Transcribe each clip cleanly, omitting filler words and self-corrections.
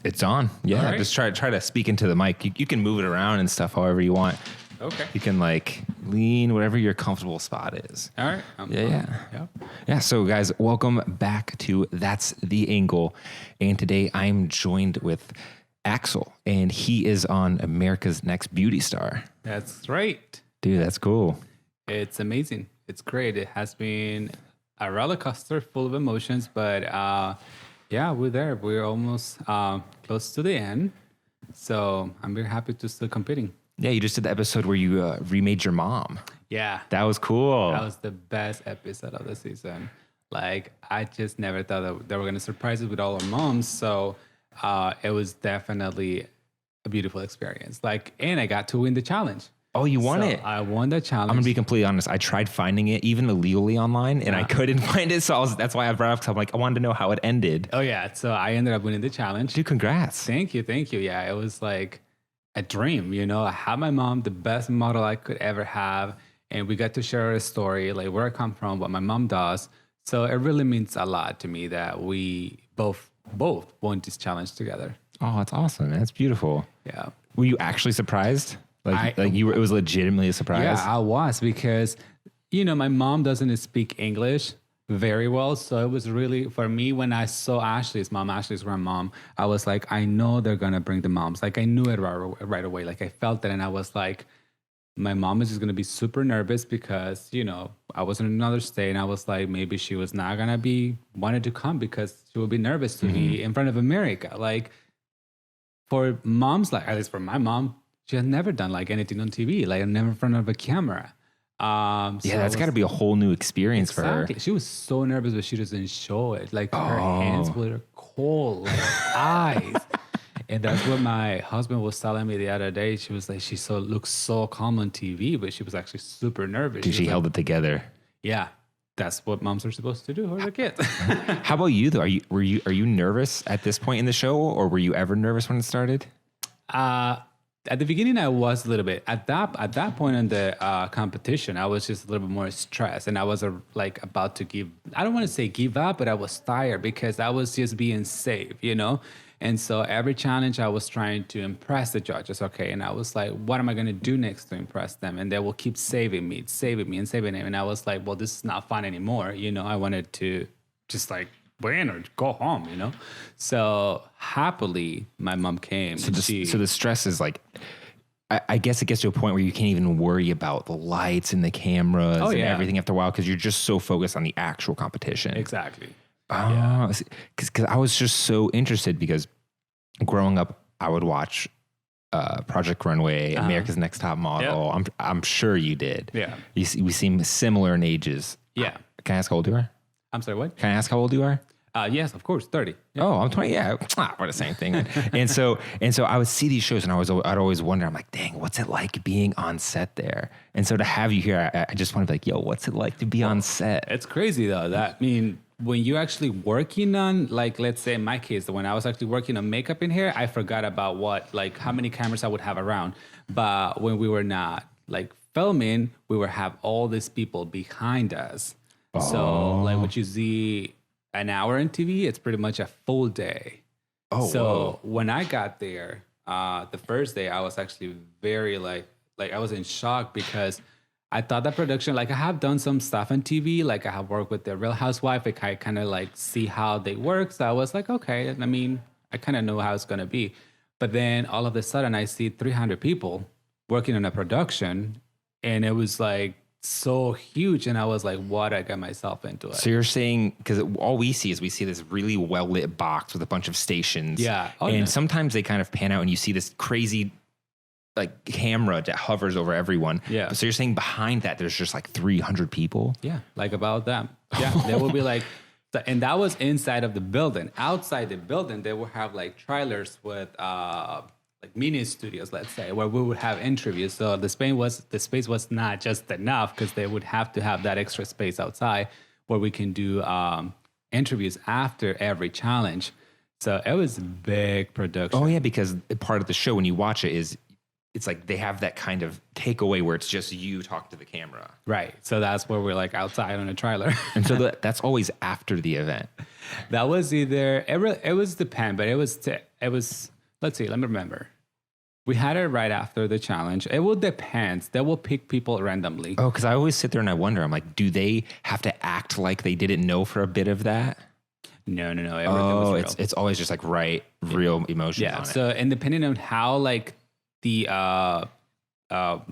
It's on. Yeah. All right. Just try to speak into the mic. You can move it around and stuff however you want. Okay. You can like lean whatever your comfortable spot is. All right. Yeah. So guys, welcome back to That's the Angle. And today I'm joined with Axel, and he is on America's Next Beauty Star. That's right. Dude, that's cool. It's amazing. It's great. It has been a roller coaster full of emotions, but yeah, we're there. We're almost close to the end. So I'm very happy to still competing. Yeah, you just did the episode where you remade your mom. Yeah. That was cool. That was the best episode of the season. Like, I just never thought that they were going to surprise us with all our moms. So it was definitely a beautiful experience. Like, and I got to win the challenge. Oh, you won it. I won the challenge. I'm going to be completely honest. I tried finding it even illegally online and I couldn't find it. So that's why I brought it up. Because I'm like, I wanted to know how it ended. Oh, yeah. So I ended up winning the challenge. Dude, congrats. Thank you. Yeah, it was like a dream, you know. I had my mom, the best model I could ever have. And we got to share a story, like where I come from, what my mom does. So it really means a lot to me that we both won this challenge together. Oh, that's awesome. That's beautiful. Yeah. Were you actually surprised? It was legitimately a surprise? Yeah, I was, because, you know, my mom doesn't speak English very well. So it was really, for me, when I saw Ashley's grandmom, I was like, I know they're going to bring the moms. Like, I knew it right away. Like, I felt it. And I was like, my mom is just going to be super nervous because, you know, I was in another state. And I was like, maybe she was not going to be wanted to come because she would be nervous to be in front of America. Like, for moms, like, at least for my mom, she had never done like anything on TV, like never in front of a camera. Yeah, that's got to be a whole new experience for her. She was so nervous, but she doesn't show it. Like her hands were cold, like eyes. And that's what my husband was telling me the other day. She was like, looks so calm on TV, but she was actually super nervous. Because she held it together. Yeah, that's what moms are supposed to do for their kids. How about you though? Are you nervous at this point in the show, or were you ever nervous when it started? At the beginning, I was a little bit. At that point in the competition, I was just a little bit more stressed, and I was like about to give. I don't want to say give up, but I was tired because I was just being safe, you know. And so every challenge, I was trying to impress the judges. Okay, and I was like, what am I going to do next to impress them? And they will keep saving me, and saving them. And I was like, well, this is not fun anymore. You know, I wanted to just like win or go home, you know? So happily, my mom came. So the stress is like, I guess it gets to a point where you can't even worry about the lights and the cameras and everything after a while because you're just so focused on the actual competition. Exactly. Oh, because I was just so interested because growing up, I would watch Project Runway, America's Next Top Model. Yep. I'm sure you did. Yeah. We seem similar in ages. Yeah. Can I ask how old you are? I'm sorry, what? Can I ask how old you are? Yes, of course, 30. Yeah. Oh, I'm 20. Yeah, we're the same thing. and so I would see these shows, and I'd always wonder. I'm like, dang, what's it like being on set there? And so to have you here, I just want to be like, yo, what's it like to be on set? It's crazy though. When you're actually working on, like, let's say in my case, when I was actually working on makeup in here, I forgot about how many cameras I would have around. But when we were not like filming, we would have all these people behind us. Oh. So like what you see an hour on TV, it's pretty much a full day. Oh, so whoa. When I got there, the first day, I was actually very like I was in shock because I thought that production, like I have done some stuff on TV, like I have worked with the Real Housewife, like I kind of like see how they work. So I was like, okay, I mean, I kind of know how it's going to be. But then all of a sudden I see 300 people working on a production and it was like so huge. And I was like, what I got myself into. So you're saying, because all we see is this really well-lit box with a bunch of stations. Yeah. Sometimes they kind of pan out and you see this crazy like camera that hovers over everyone. Yeah. So you're saying behind that, there's just like 300 people? Yeah. Like about that. Yeah. There will be like, and that was inside of the building. Outside the building, they will have like trailers with like mini studios, let's say, where we would have interviews. So the space was not just enough because they would have to have that extra space outside where we can do interviews after every challenge. So it was a big production. Oh yeah, because part of the show when you watch it is it's like they have that kind of takeaway where it's just you talk to the camera. Right. So that's where we're like outside on a trailer. And so that's always after the event. That was either it was depend, but it was let's see, let me remember. We had it right after the challenge. It will depend. They will pick people randomly. Oh, because I always sit there and I wonder, I'm like, do they have to act like they didn't know for a bit of that? No. Oh, it's always just like real emotions on it. So, and depending on how like the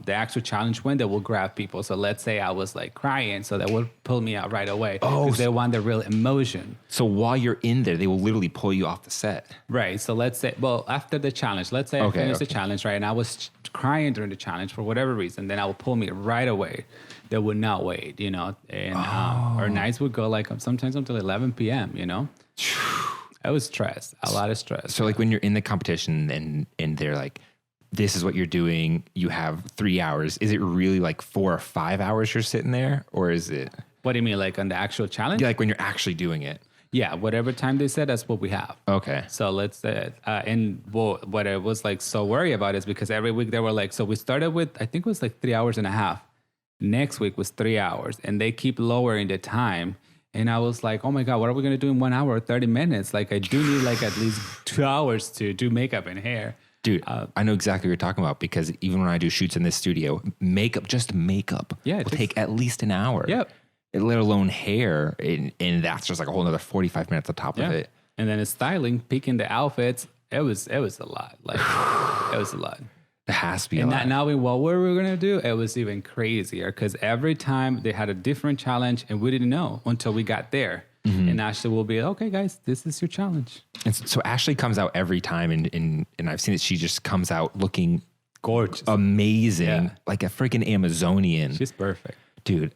actual challenge went, that will grab people. So let's say I was like crying, so that would pull me out right away. Oh, because they want the real emotion. So while you're in there, they will literally pull you off the set. Right. So let's say, well, after the challenge, let's say I finished the challenge, right? And I was crying during the challenge for whatever reason, then I will pull me right away. They would not wait, you know, and our nights would go like sometimes until 11 p.m., you know? I was stressed, a lot of stress. So like when you're in the competition and they're like, this is what you're doing, you have 3 hours. Is it really like 4 or 5 hours you're sitting there? Or is it? What do you mean, like on the actual challenge? Yeah, like when you're actually doing it. Yeah, whatever time they said, that's what we have. Okay. So let's say, and what I was like so worried about is because every week they were like, so we started with, I think it was like 3 hours and a half. Next week was 3 hours, and they keep lowering the time. And I was like, oh my God, what are we going to do in 1 hour or 30 minutes? Like I do need like at least 2 hours to do makeup and hair. Dude, I know exactly what you're talking about because even when I do shoots in this studio, just makeup will take at least an hour. Yep. Let alone hair. And that's just like a whole another 45 minutes on top of it. And then it's styling, picking the outfits. It was a lot. Like it was a lot. It has to be a lot. lot. And now what we were going to do, it was even crazier because every time they had a different challenge and we didn't know until we got there. Mm-hmm. And Ashley will be, okay, guys, this is your challenge. And so Ashley comes out every time, and I've seen that she just comes out looking gorgeous, amazing, like a freaking Amazonian. She's perfect, dude.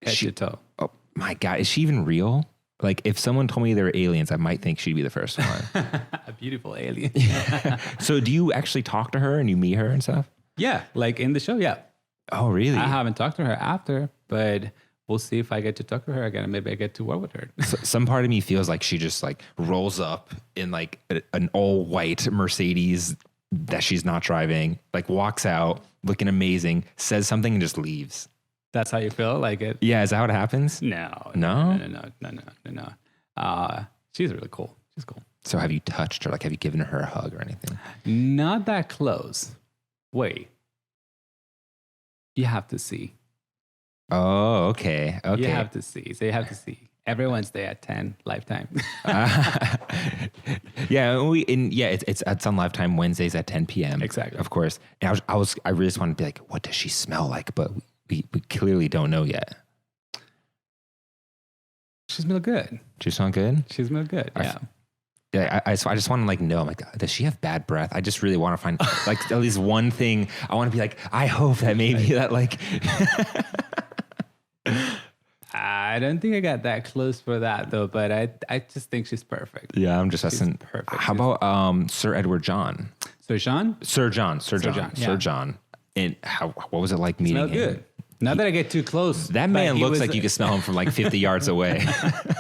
Head to toe. Oh my God, is she even real? Like, if someone told me they were aliens, I might think she'd be the first one. A beautiful alien. So, do you actually talk to her and you meet her and stuff? Yeah, like in the show. Yeah. Oh, really? I haven't talked to her after, but we'll see if I get to talk to her again. Maybe I get to work with her. So, some part of me feels like she just like rolls up in like an all white Mercedes that she's not driving, like walks out looking amazing, says something and just leaves. That's how you feel? Like it? Yeah. Is that how it happens? No. She's really cool. She's cool. So have you touched her? Like, have you given her a hug or anything? Not that close. Wait. You have to see. Oh, okay. Okay. You have to see. So you have to see. Every Wednesday at 10, Lifetime. It's on Lifetime Wednesdays at 10 p.m. Exactly. Of course. And I really just wanted to be like, what does she smell like? But we clearly don't know yet. She smells good. She smell good? She smells good. Yeah. I just want to like know, I'm like, does she have bad breath? I just really want to find like at least one thing. I want to be like, I hope that maybe that like. I don't think I got that close for that though, but I just think she's perfect. Yeah, I'm just asking. Perfect. How about Sir Edward John? Sir John. And what was it like meeting him? Good. Not that I get too close. That man looks like you can smell him from like 50 yards away.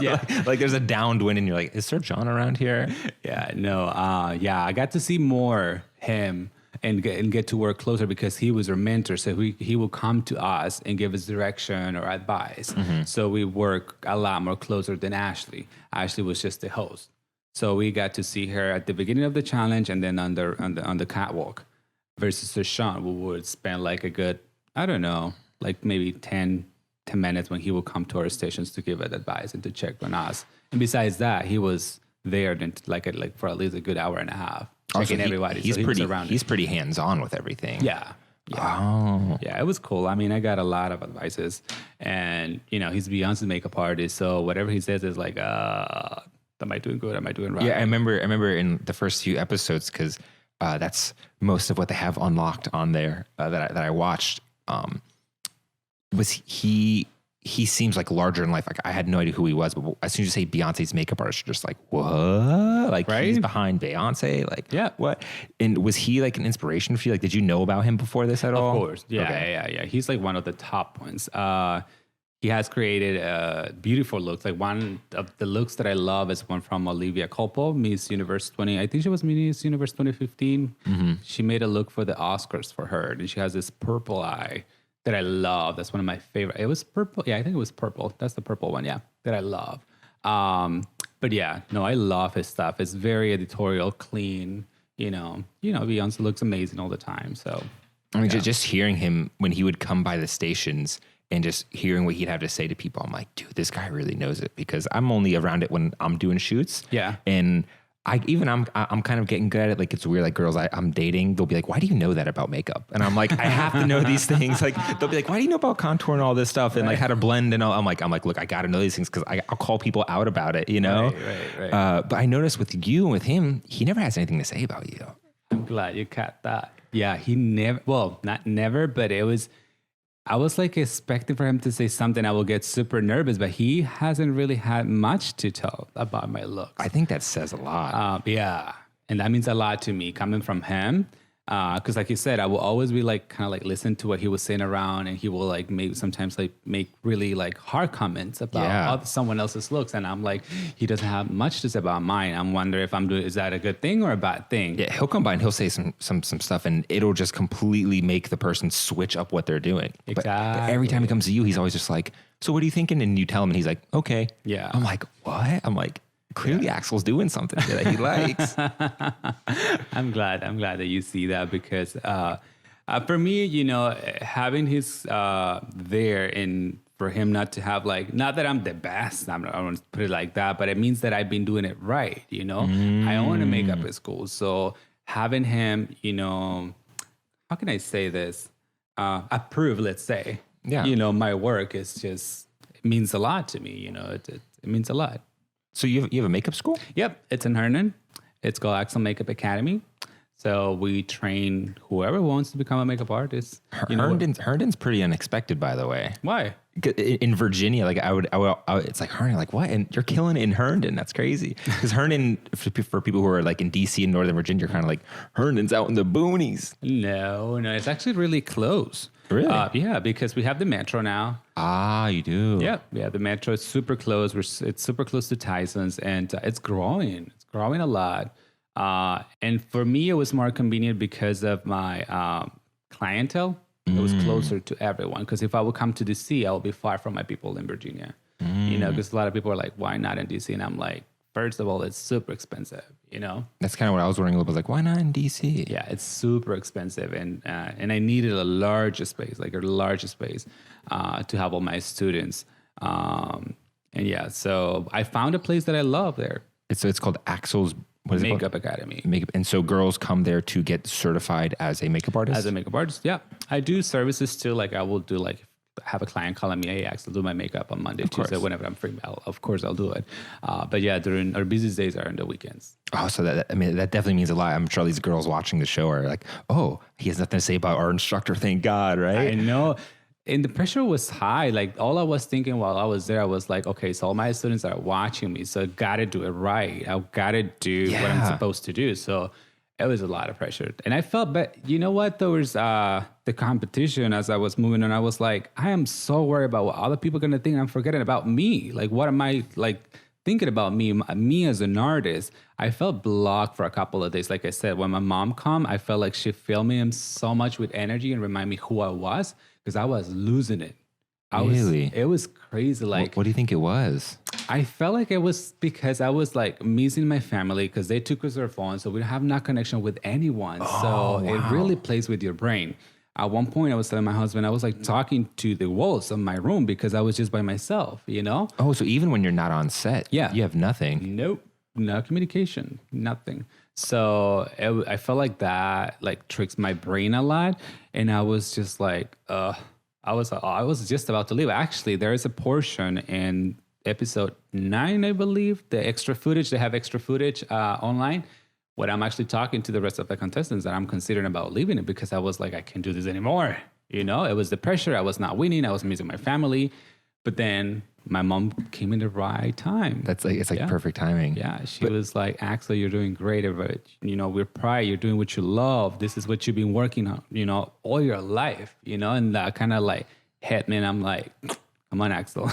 Yeah. like there's a downwind and you're like, is Sir John around here? Yeah, no. I got to see more him and get to work closer because he was our mentor. So he will come to us and give us direction or advice. Mm-hmm. So we work a lot more closer than Ashley. Ashley was just the host. So we got to see her at the beginning of the challenge and then on the catwalk versus Sir Sean, we would spend like a good, I don't know, like maybe 10 minutes when he would come to our stations to give us advice and to check on us. And besides that, he was there like for at least a good hour and a half, checking everybody. He's pretty hands-on with everything. Yeah. Oh. Yeah, it was cool. I mean, I got a lot of advices. And, he's Beyonce's makeup artist. So whatever he says is like, am I doing good? Am I doing right? Yeah, I remember in the first few episodes, because that's most of what they have unlocked on there that I watched. Was he seems like larger in life. Like I had no idea who he was, but as soon as you say Beyonce's makeup artist, you're just like, what? Like right? He's behind Beyonce? Like, yeah. What? And was he like an inspiration for you? Like, did you know about him before this at all? Of course. Yeah, okay. Yeah. He's like one of the top ones. He has created beautiful looks. Like one of the looks that I love is one from Olivia Culpo, Miss Universe 20. I think she was Miss Universe 2015. Mm-hmm. She made a look for the Oscars for her, and she has this purple eye that I love. That's one of my favorite. It was purple. Yeah, I think it was purple. That's the purple one. Yeah, that I love. But yeah, no, I love his stuff. It's very editorial, clean. Beyonce looks amazing all the time. So, I mean, just hearing him when he would come by the stations and just hearing what he'd have to say to people, I'm like, dude, this guy really knows it, because I'm only around it when I'm doing shoots. Yeah. And I'm kind of getting good at it. Like, it's weird. Like, girls I'm dating, they'll be like, why do you know that about makeup? And I'm like, I have to know these things. Like, they'll be like, why do you know about contour and all this stuff and like how to blend and all? I'm like, look, I got to know these things because I'll call people out about it, Right. But I noticed with you and with him, he never has anything to say about you. I'm glad you caught that. Yeah, he never, well, not never, but I was like expecting for him to say something. I will get super nervous, but he hasn't really had much to tell about my looks. I think that says a lot. Yeah. And that means a lot to me coming from him. Because like you said, I will always be like, kind of like listen to what he was saying around, and he will like maybe sometimes like make really like hard comments about someone else's looks. And I'm like, he doesn't have much to say about mine. I'm wondering if is that a good thing or a bad thing? Yeah, he'll come by and he'll say some stuff, and it'll just completely make the person switch up what they're doing. Exactly. But every time he comes to you, he's always just like, so what are you thinking? And you tell him, and he's like, okay. Yeah. I'm like, what? I'm like, clearly Axel's doing something that he likes. I'm glad that you see that, because for me, having his there, and for him not to have like, not that I'm the best, I don't want to put it like that, but it means that I've been doing it right. I own a makeup at school, so having him, how can I say this? Approve, let's say. Yeah. My work is just, it means a lot to me. It means a lot. So you have a makeup school? Yep, it's in Herndon. It's called Axel Makeup Academy. So we train whoever wants to become a makeup artist. Herndon's pretty unexpected, by the way. Why? In Virginia, like I would, it's like Herndon, like what? And you're killing it in Herndon. That's crazy. Because Herndon, for people who are like in DC and Northern Virginia, you're kind of like, Herndon's out in the boonies. No, it's actually really close. Really? Yeah, because we have the metro now. Ah, you do? Yeah, the metro is super close. It's super close to Tyson's, and it's growing. It's growing a lot. And for me, it was more convenient because of my clientele. It was closer to everyone. Because if I would come to DC, I would be far from my people in Virginia. Because a lot of people are like, why not in DC? And I'm like, first of all, it's super expensive, That's kind of what I was wondering a little bit, like, why not in DC? Yeah, it's super expensive. And I needed a larger space to have all my students. And yeah, so I found a place that I love there. It's called Axel's Makeup Academy. Makeup. And so girls come there to get certified as a makeup artist? As a makeup artist, yeah. I do services too. Like I will do like, have a client calling me, hey, Axel, do my makeup on Monday, Tuesday, whenever I'm free. Of course, I'll do it. But yeah, during our busiest days are on the weekends. Oh, so that definitely means a lot. I'm sure these girls watching the show are like, oh, he has nothing to say about our instructor. Thank God, right? I know. And the pressure was high. Like all I was thinking while I was there, I was like, okay, so all my students are watching me. So I got to do it right. I got to do what I'm supposed to do. So it was a lot of pressure. And I felt, but you know what? There was the competition as I was moving on. I was like, I am so worried about what other people are going to think. I'm forgetting about me. Like, what am I like thinking about me as an artist? I felt blocked for a couple of days. Like I said, when my mom come, I felt like she filled me so much with energy and remind me who I was, because I was losing it. It was crazy. Like, what do you think it was? I felt like it was because I was like missing my family because they took us their phones, so we have not connection with anyone. It really plays with your brain. At one point, I was telling my husband, I was like talking to the walls of my room because I was just by myself, Oh, so even when you're not on set, you have nothing. Nope, no communication, nothing. So I felt like that like tricks my brain a lot, and I was just like, I was just about to leave. Actually, there is a portion in episode 9, I believe, the extra footage. They have extra footage online, where I'm actually talking to the rest of the contestants that I'm considering about leaving it because I was like, I can't do this anymore. It was the pressure. I was not winning. I was missing my family. But then my mom came in the right time. It's like perfect timing. Yeah, she was like, Axel, you're doing great. But, we're proud. You're doing what you love. This is what you've been working on, all your life, and that kind of like hit me. And I'm like, come on, Axel.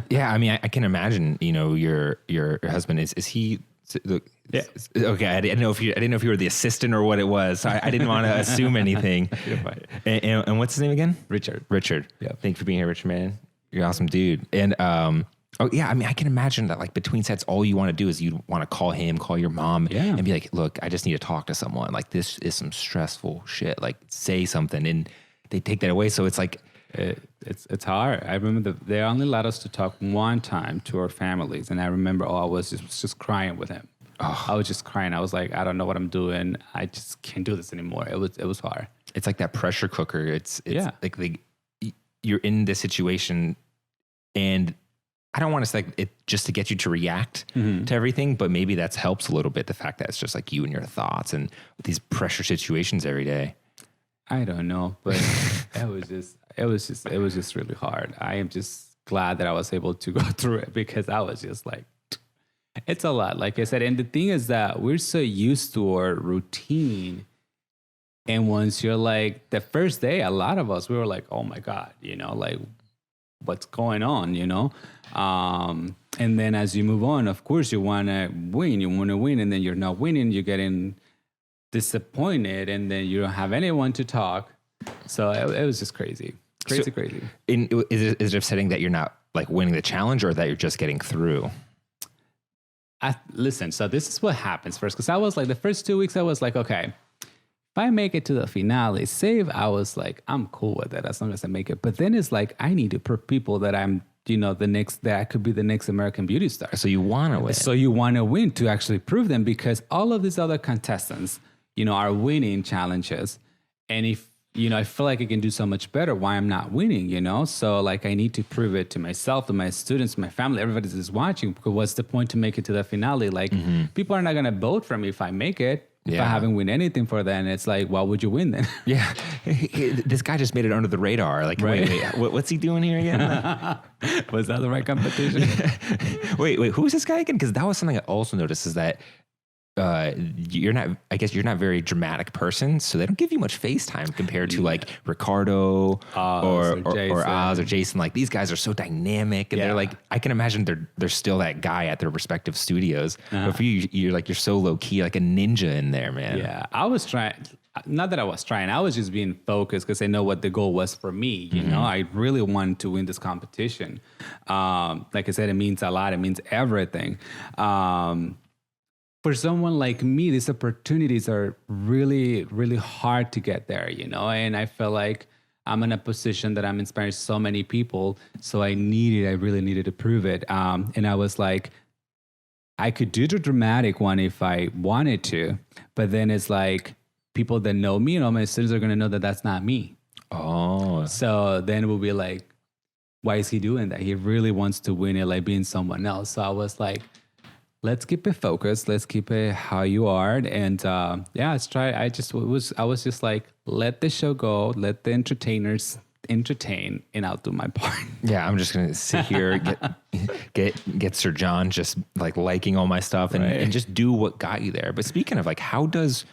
Yeah, I mean, I can imagine, your husband, is he... Yeah. Okay, I didn't know if you were the assistant or what it was. So I didn't want to assume anything. And what's his name again? Richard. Yeah. Thank you for being here, Richard, man. You're an awesome dude. And Oh yeah, I mean, I can imagine that like between sets, all you want to do is you want to call him, call your mom, Yeah. and be like, "Look, I just need to talk to someone. Like this is some stressful shit. Like say something," and they take that away. So it's like, It's hard. I remember they only allowed us to talk one time to our families, and I remember I was just crying with him. I was just crying. I was like, I don't know what I'm doing. I just can't do this anymore. It was hard. it's like that pressure cooker. It's Yeah. like you're in this situation, and I don't want to say it just to get you to react to everything, but maybe that helps a little bit. The fact that it's just like you and your thoughts and these pressure situations every day. I don't know, but it was just really hard. I am just glad that I was able to go through it because I was just like, it's a lot, like I said. And the thing is that we're so used to our routine. And once you're like, the first day, a lot of us, we were like, oh my God, like what's going on, and then as you move on, of course, you want to win, and then you're not winning, you're getting disappointed, and then you don't have anyone to talk. So it was just crazy. Crazy. Is it upsetting that you're not like winning the challenge, or that you're just getting through? Listen, so this is what happens first, because I was like, the first 2 weeks, I was like, okay, if I make it to the finale, I was like, I'm cool with it as long as I make it. But then it's like, I need to prove people that I'm, that I could be the next American Beauty star. So you want to win. So you want to win to actually prove them, because all of these other contestants, are winning challenges. And if, I feel like I can do so much better, why I'm not winning, So like, I need to prove it to myself, to my students, my family, everybody that's watching, because what's the point to make it to the finale? Like, people are not going to vote for me if I make it. If I haven't win anything for them, it's like, why would you win then? Yeah. This guy just made it under the radar. Like, Right. wait, what's he doing here again? Was that the right competition? wait, who's this guy again? Because that was something I also noticed, is that you're not very dramatic person, so they don't give you much face time compared to like Ricardo or Oz or Jason. Like, these guys are so dynamic, and they're like, I can imagine they're still that guy at their respective studios. But for you, you're so low key, like a ninja in there, man. Yeah, I was trying. Not that I was trying. I was just being focused because I know what the goal was for me. I really wanted to win this competition. Like I said, it means a lot. It means everything. For someone like me, these opportunities are really, really hard to get there, and I feel like I'm in a position that I'm inspiring so many people. So I really needed to prove it. And I was like, I could do the dramatic one if I wanted to, but then it's like, people that know me and all my students are going to know that that's not me. Oh. So then we'll be like, why is he doing that? He really wants to win it, like being someone else. So I was like, let's keep it focused. Let's keep it how you are. And let's try. I was just like, let the show go. Let the entertainers entertain, and I'll do my part. Yeah, I'm just gonna sit here, get Sir John just like liking all my stuff, and just do what got you there. But speaking of like, how does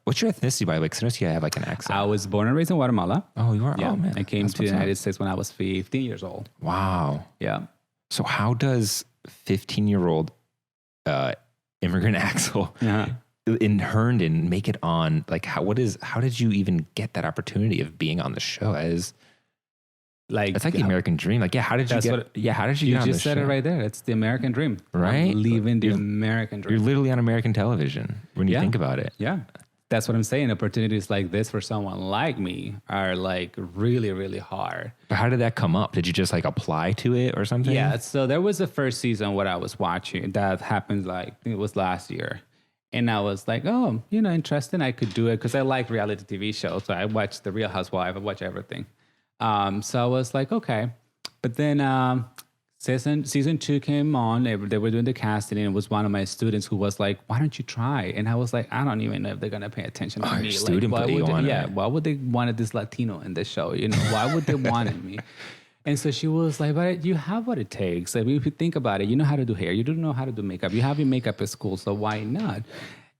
what's your ethnicity, by the way? Because I noticed you have like an accent. I was born and raised in Guatemala. Oh, you are? Yeah. Oh man, I came to the United States when I was 15 years old. Wow. Yeah. So how does 15-year-old immigrant Axel in Herndon make it on? Like, how did you even get that opportunity of being on the show? It's like the American dream. Like, how did you get on the show? You just said it right there. It's the American dream. Right? I'm living the American dream. You're literally on American television when you think about it. Yeah. That's what I'm saying. Opportunities like this for someone like me are like really, really hard. But how did that come up? Did you just like apply to it or something? Yeah. So there was the first season what I was watching that happened, like, I think it was last year. And I was like, oh, interesting. I could do it because I like reality TV shows. So I watched The Real Housewives. I watch everything. So I was like, okay. But then season 2 came on. They were doing the casting, and it was one of my students who was like, why don't you try? And I was like, I don't even know if they're going to pay attention to me. Student like, why would they wanted this Latino in this show? Why would they wanted me? And so she was like, but you have what it takes. I mean, if you think about it, you know how to do hair. You don't know how to do makeup. You have your makeup at school, so why not?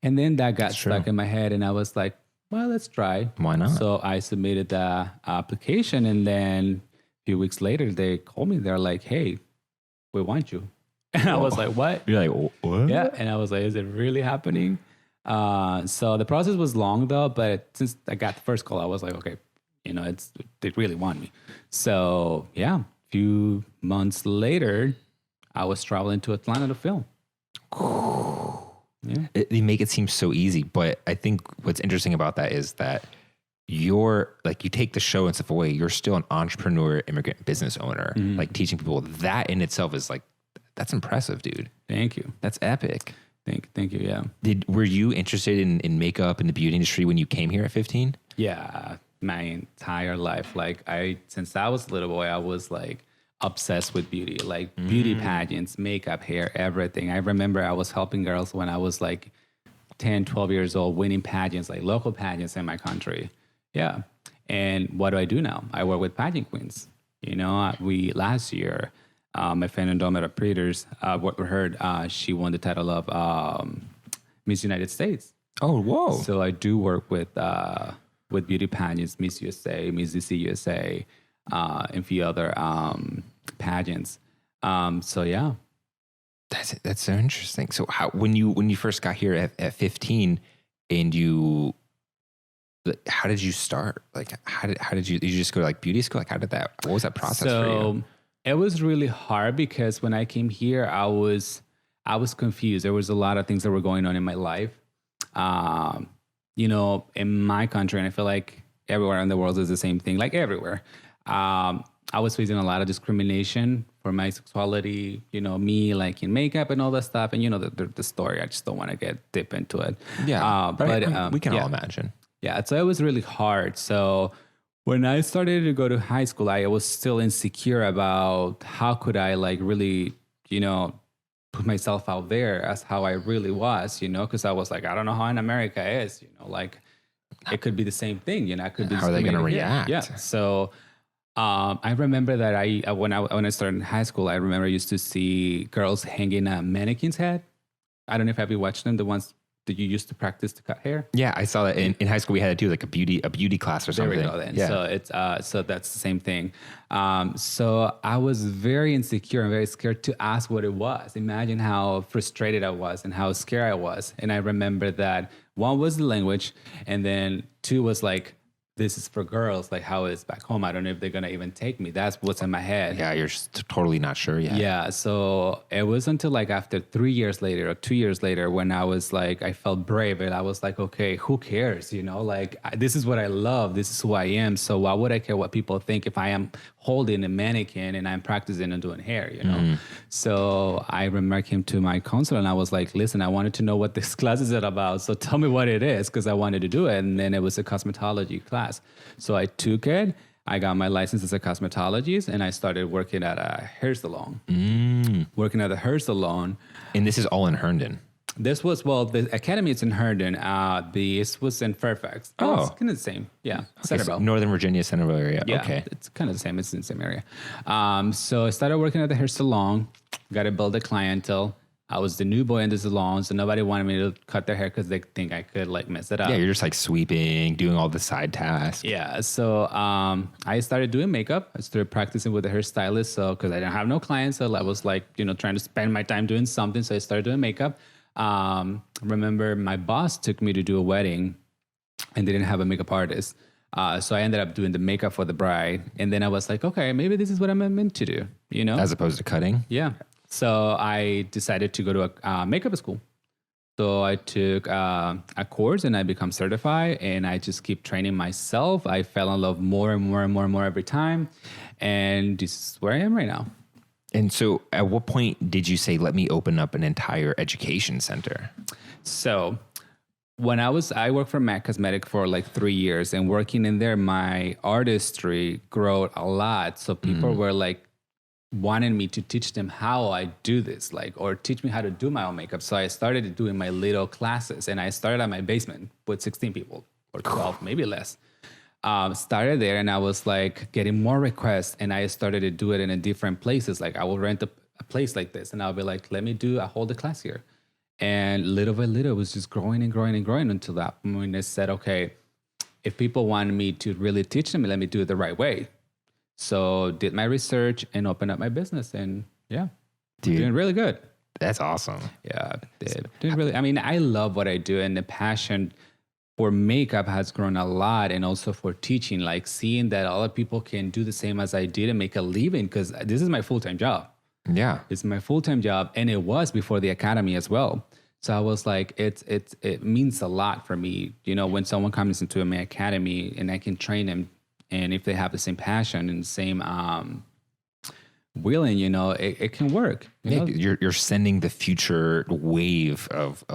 And then that got stuck in my head, and I was like, well, let's try. Why not? So I submitted the application, and then a few weeks later, they called me. They're like, hey, we want you. And I was like, what? You're like, what? Yeah. And I was like, is it really happening? So the process was long though, but since I got the first call, I was like, okay, they really want me. So yeah, a few months later, I was traveling to Atlanta to film. Yeah. They make it seem so easy, but I think what's interesting about that is that you're like, you take the show and stuff away, you're still an entrepreneur, immigrant business owner, like teaching people. That in itself is like, that's impressive, dude. Thank you. That's epic. Thank you. Yeah. Were you interested in makeup and the beauty industry when you came here at 15? Yeah. My entire life. Like since I was a little boy, I was like obsessed with beauty, like beauty pageants, makeup, hair, everything. I remember I was helping girls when I was like 10, 12 years old, winning pageants, like local pageants in my country. Yeah. And what do I do now? I work with pageant queens. You know, last year, my friend Indomita Peters, what we heard, she won the title of Miss United States. Oh, whoa. So I do work with beauty pageants, Miss USA, Miss DC USA, and a few other pageants. So yeah. That's so interesting. So when you first got here at 15 and how did you start? Like, how did you just go to like beauty school? Like, what was that process for you? It was really hard because when I came here, I was confused. There was a lot of things that were going on in my life. You know, in my country, and I feel like everywhere in the world is the same thing, like everywhere. I was facing a lot of discrimination for my sexuality, you know, me liking makeup and all that stuff. And, you know, the story, I just don't want to get deep into it. Yeah, but we can all imagine. Yeah, so it was really hard. So when I started to go to high school, I was still insecure about how could I like really, you know, put myself out there as how I really was, you know, because I was like, I don't know how in America is, you know, like it could be the same thing, you know, I could be. How are they going to react? Yeah. So I remember that when I started in high school, I remember I used to see girls hanging a mannequin's head. I don't know if have you watched them, the ones that you used to practice to cut hair. Yeah, I saw that in high school. We had to do like a beauty class or something. There we go then. Yeah. So it's so that's the same thing. So I was very insecure and very scared to ask what it was. Imagine how frustrated I was and how scared I was. And I remember that one was the language, and then two was like, this is for girls, like how it's back home. I don't know if they're going to even take me. That's what's in my head. Yeah, you're just totally not sure yet. Yeah, so it was until like after 3 years later or 2 years later when I was like, I felt brave and I was like, okay, who cares? You know, like this is what I love. This is who I am. So why would I care what people think if I am holding a mannequin and I'm practicing and doing hair, you know? So I remember I came to my counselor and I was like, listen, I wanted to know what this class is about. So tell me what it is because I wanted to do it. And then it was a cosmetology class. So I took it. I got my license as a cosmetologist and I started working at a hair salon. Working at a hair salon. And this is all in Herndon. This was, well, the academy is in Herndon. This was in Fairfax. Oh. It's kind of the same. Yeah. Okay, so Northern Virginia, Centerville area. Yeah, okay. It's kind of the same. It's in the same area. So I started working at the hair salon. Got to build a clientele. I was the new boy in the salon, so nobody wanted me to cut their hair because they think I could like mess it up. Yeah, you're just like sweeping, doing all the side tasks. Yeah, so I started doing makeup. I started practicing with a hairstylist, so because I didn't have no clients, so I was like, you know, trying to spend my time doing something. So I started doing makeup. Remember, my boss took me to do a wedding, and they didn't have a makeup artist. So I ended up doing the makeup for the bride, and then I was like, okay, maybe this is what I'm meant to do. You know, as opposed to cutting. Yeah. So I decided to go to a makeup school. So I took a course and I become certified and I just keep training myself. I fell in love more and more and more and more every time. And this is where I am right now. And so at what point did you say, let me open up an entire education center? So when I worked for MAC Cosmetic for like 3 years and working in there, my artistry grew a lot. So people were like, wanted me to teach them how I do this, like, or teach me how to do my own makeup. So I started doing my little classes and I started at my basement with 16 people or 12, maybe less. Started there and I was like getting more requests and I started to do it in a different places. Like I will rent a place like this and I'll be like, I'll hold a class here. And little by little, it was just growing and growing and growing until that point I said, okay, if people want me to really teach them, let me do it the right way. So did my research and opened up my business and yeah, doing really good. That's awesome. Yeah, doing really. I mean, I love what I do and the passion for makeup has grown a lot and also for teaching, like seeing that other people can do the same as I did and make a living because this is my full-time job. Yeah. It's my full-time job, and it was before the academy as well. So I was like, it means a lot for me, when someone comes into my academy and I can train them, and if they have the same passion and the same willing, it can work. You're sending the future wave of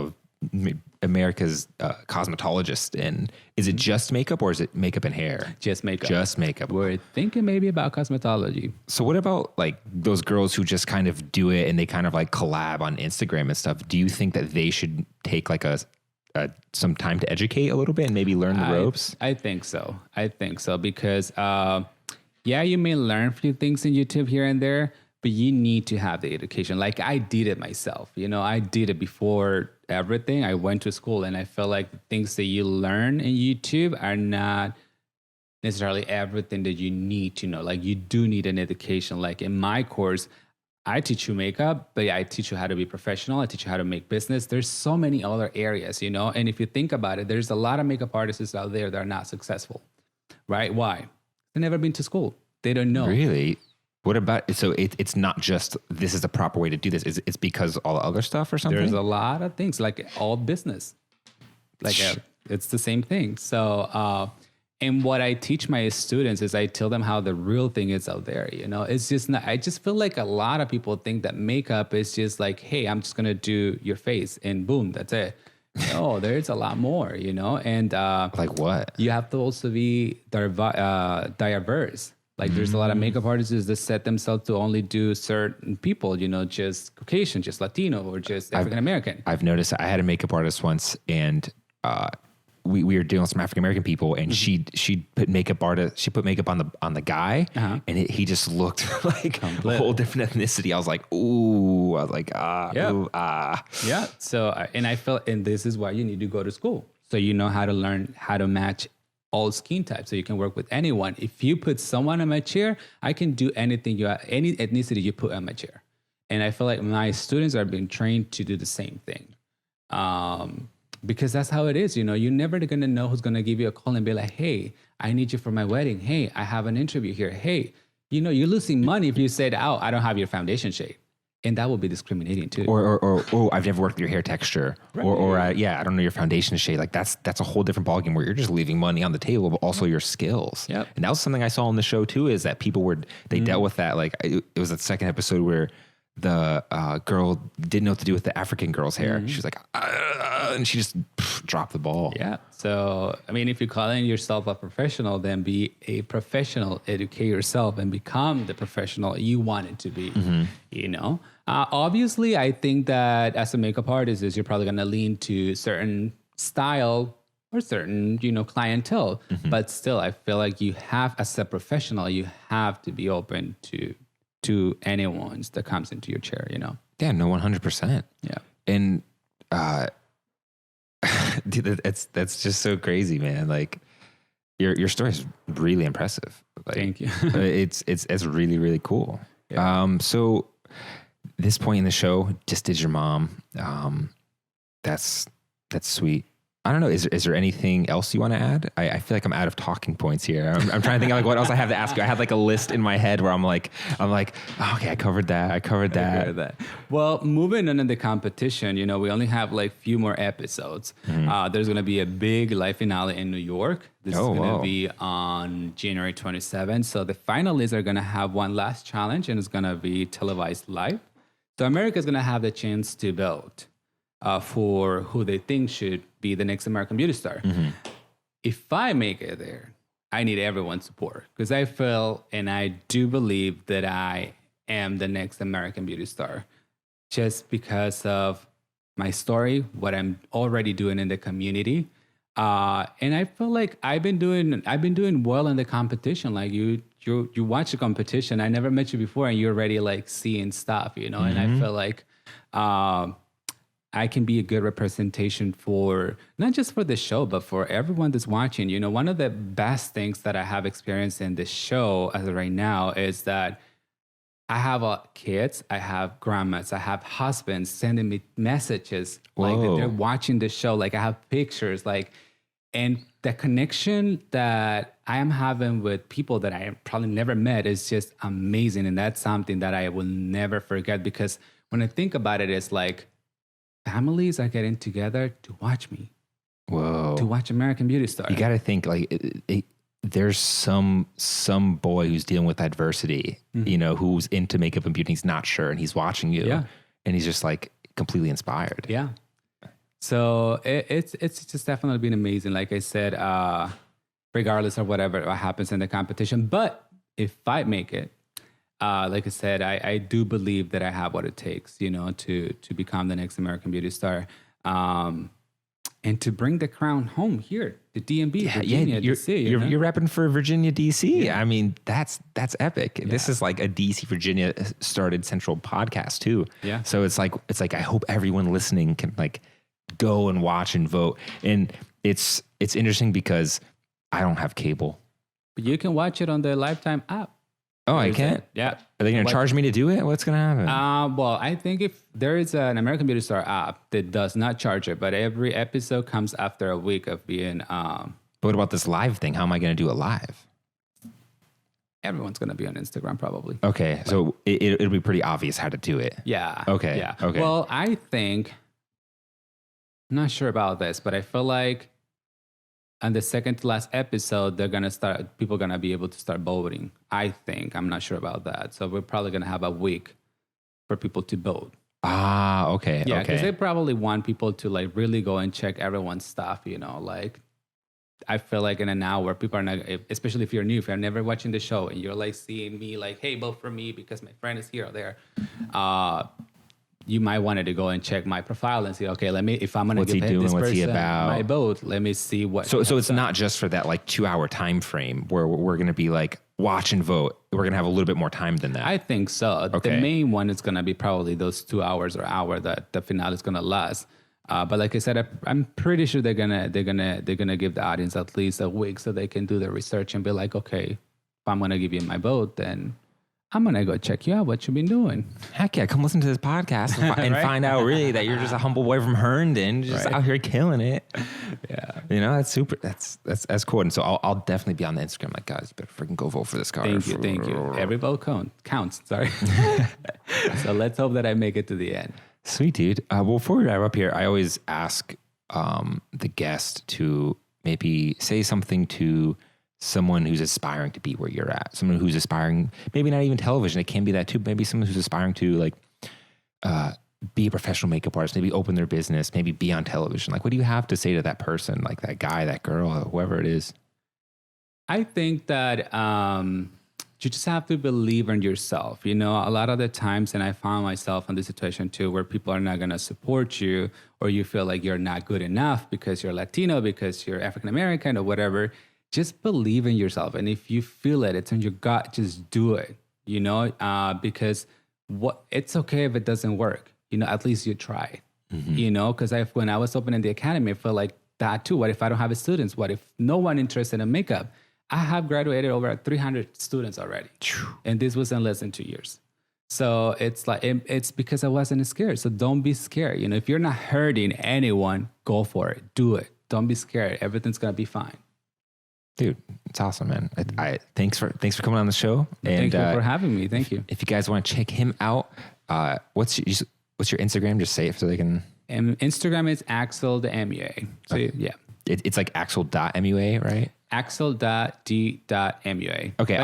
America's cosmetologists in. Is it just makeup or is it makeup and hair? Just makeup. Just makeup. We're thinking maybe about cosmetology. So what about like those girls who just kind of do it and they kind of like collab on Instagram and stuff? Do you think that they should take like some time to educate a little bit and maybe learn the ropes? I think so because you may learn a few things in YouTube here and there, but you need to have the education. Like I did it myself. I did it before everything. I went to school, and I feel like the things that you learn in YouTube are not necessarily everything that you need to know. Like you do need an education. Like in my course, I teach you makeup, but I teach you how to be professional. I teach you how to make business. There's so many other areas, And if you think about it, there's a lot of makeup artists out there that are not successful, right? Why? They've never been to school. They don't know. Really? What about, so it's not just this is the proper way to do this. It's because all the other stuff or something? There's a lot of things, like all business. Like it's the same thing. So, and what I teach my students is I tell them how the real thing is out there. It's just not, I just feel like a lot of people think that makeup is just like, hey, I'm just going to do your face and boom, that's it. No, there's a lot more, and like what? You have to also be diverse. Like there's a lot of makeup artists that set themselves to only do certain people, just Caucasian, just Latino, or just African American. I've noticed I had a makeup artist once, and we were dealing with some African American people, and she put makeup on the guy, and he just looked like a whole different ethnicity. I was like, ooh, Yeah. So and I felt, and this is why you need to go to school, so you know how to learn how to match all skin types, so you can work with anyone. If you put someone on my chair, I can do anything any ethnicity you put on my chair. And I feel like my students are being trained to do the same thing. Because that's how it is, You're never going to know who's going to give you a call and be like, hey, I need you for my wedding. Hey, I have an interview here. Hey, you're losing money if you said, oh, I don't have your foundation shade. And that will be discriminating too. Or I've never worked with your hair texture. Right. Or I don't know your foundation shade. Like that's a whole different ballgame where you're just leaving money on the table, but also your skills. Yep. And that was something I saw on the show too, is that people dealt with that. Like it was the second episode where the girl didn't know what to do with the African girl's hair. She was like, and she just dropped the ball. Yeah. So, I mean, if you're calling yourself a professional, then be a professional, educate yourself and become the professional you want it to be, Obviously, I think that as a makeup artist, you're probably going to lean to certain style or certain, clientele. But still, I feel like you have, as a professional, you have to be open to anyone that comes into your chair, Yeah, no, 100%. Yeah. And dude, that's just so crazy, man. Like your story is really impressive. Like, thank you. it's really, really cool. Yeah. So this point in the show, just did your mom. That's sweet. I don't know. Is there anything else you want to add? I feel like I'm out of talking points here. I'm trying to think of like what else I have to ask you. I had like a list in my head where I'm like, oh, okay, I covered that. Well, moving on in the competition, we only have like few more episodes. There's going to be a big live finale in New York. This is going to be on January 27th. So the finalists are going to have one last challenge, and it's going to be televised live. So America is going to have the chance to vote for who they think should be the next American Beauty star. If I make it there, I need everyone's support, because I feel and I do believe that I am the next American Beauty star, just because of my story, what I'm already doing in the community. And I feel like I've been doing well in the competition. Like you watch the competition. I never met you before, and you're already like seeing stuff, And I feel like I can be a good representation for not just for the show, but for everyone that's watching. One of the best things that I have experienced in this show as of right now is that I have kids, I have grandmas, I have husbands sending me messages like that they're watching the show. Like I have pictures, like And the connection that I am having with people that I probably never met is just amazing. And that's something that I will never forget, because when I think about it, it's like families are getting together to watch me, Whoa. to watch American Beauty Star. You got to think like there's some boy who's dealing with adversity, you know, who's into makeup and beauty. He's not sure, and he's watching you, and he's just like completely inspired. Yeah. So it's just definitely been amazing. Like I said, regardless of what happens in the competition, but if I make it, like I said, I do believe that I have what it takes, you know, to become the next American Beauty Star. And to bring the crown home here, the DMV, Virginia, DC. You're repping for Virginia, DC. Yeah. I mean, that's epic. Yeah. This is like a DC, Virginia started central podcast too. Yeah. So it's like I hope everyone listening can like go and watch and vote. And it's interesting because I don't have cable. But you can watch it on the Lifetime app. Oh, I can't? Yeah. Are they going to charge me to do it? What's going to happen? Well, I think if there is an American Beauty Star app that does not charge it, but every episode comes after a week of being... But what about this live thing? How am I going to do it live? Everyone's going to be on Instagram probably. Okay. So it'll be pretty obvious how to do it. Yeah. Okay. Yeah. Okay. Well, I think... I'm not sure about this, but I feel like on the second to last episode, people are going to be able to start voting. I think. I'm not sure about that. So we're probably going to have a week for people to vote. Ah, okay. Yeah, okay. because they probably want people to like really go and check everyone's stuff, you know, like I feel like in an hour, people are not, especially if you're new, if you're never watching the show and you're like seeing me like, hey, vote for me because my friend is here or there. You might want to go and check my profile and see, okay, if I'm going to give this person my vote, let me see what. So it's not just for that like 2 hour time frame where we're going to be like watch and vote. We're going to have a little bit more time than that. I think so. Okay. The main one is going to be probably those 2 hours or hour that the finale is going to last. But like I said, I'm pretty sure they're gonna give the audience at least a week so they can do their research and be like, okay, if I'm going to give you my vote, then I'm going to go check you out, what you've been doing. Heck yeah, come listen to this podcast and Right? find out really that you're just a humble boy from Herndon, just out here killing it. Yeah. You know, that's super. That's cool. And so I'll definitely be on the Instagram like, guys, you better freaking go vote for this car. Thank you. Every vote counts. Sorry. So let's hope that I make it to the end. Sweet, dude. Well, before we wrap up here, I always ask the guest to maybe say something to someone who's aspiring to be where you're at, someone who's aspiring, maybe not even television. It can be that too. Maybe someone who's aspiring to like be a professional makeup artist, maybe open their business, maybe be on television. Like, what do you have to say to that person, like that guy, that girl, whoever it is? I think that you just have to believe in yourself. You know, a lot of the times, and I found myself in this situation too, where people are not going to support you, or you feel like you're not good enough because you're Latino, because you're African American, or whatever. Just believe in yourself. And if you feel it, it's in your gut, just do it, you know, because it's okay if it doesn't work, you know, at least you try, you know, because when I was opening the academy, I felt like that too. What if I don't have students? What if no one interested in makeup? I have graduated over 300 students already. And this was in less than 2 years. So it's like, it's because I wasn't scared. So don't be scared. You know, if you're not hurting anyone, go for it. Do it. Don't be scared. Everything's going to be fine. Dude, it's awesome, man. Thanks for coming on the show. Thank you for having me. Thank you. If you guys want to check him out, what's your Instagram? Just say it so they can. Instagram is Axel the MUA. So yeah, it's like Axel.MUA, right? Axel.d.MUA. Okay,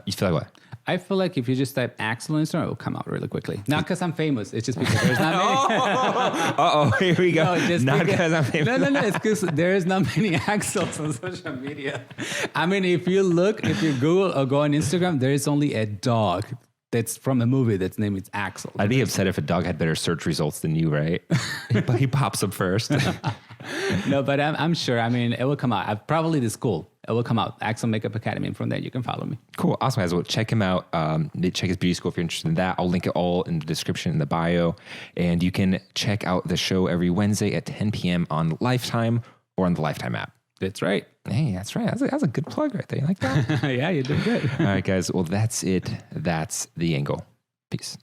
you feel like what? I feel like if you just type Axel on Instagram, it will come out really quickly. Not because I'm famous. It's just because there's not many. Here we go. No, not because I'm famous. No. It's because there is not many Axels on social media. I mean, if you Google or go on Instagram, there is only a dog that's from a movie that's named is Axel. I'd be upset if a dog had better search results than you, right? But he pops up first. No, but I'm sure. I mean, it will come out. Probably the school. It will come out. Axel Makeup Academy. And from there, you can follow me. Cool. Awesome, guys. Well, check him out. Check his beauty school if you're interested in that. I'll link it all in the description in the bio. And you can check out the show every Wednesday at 10 p.m. on Lifetime or on the Lifetime app. That's right. Hey, that's right. That's a good plug right there. You like that? Yeah, you did good. All right, guys. Well, that's it. That's the angle. Peace.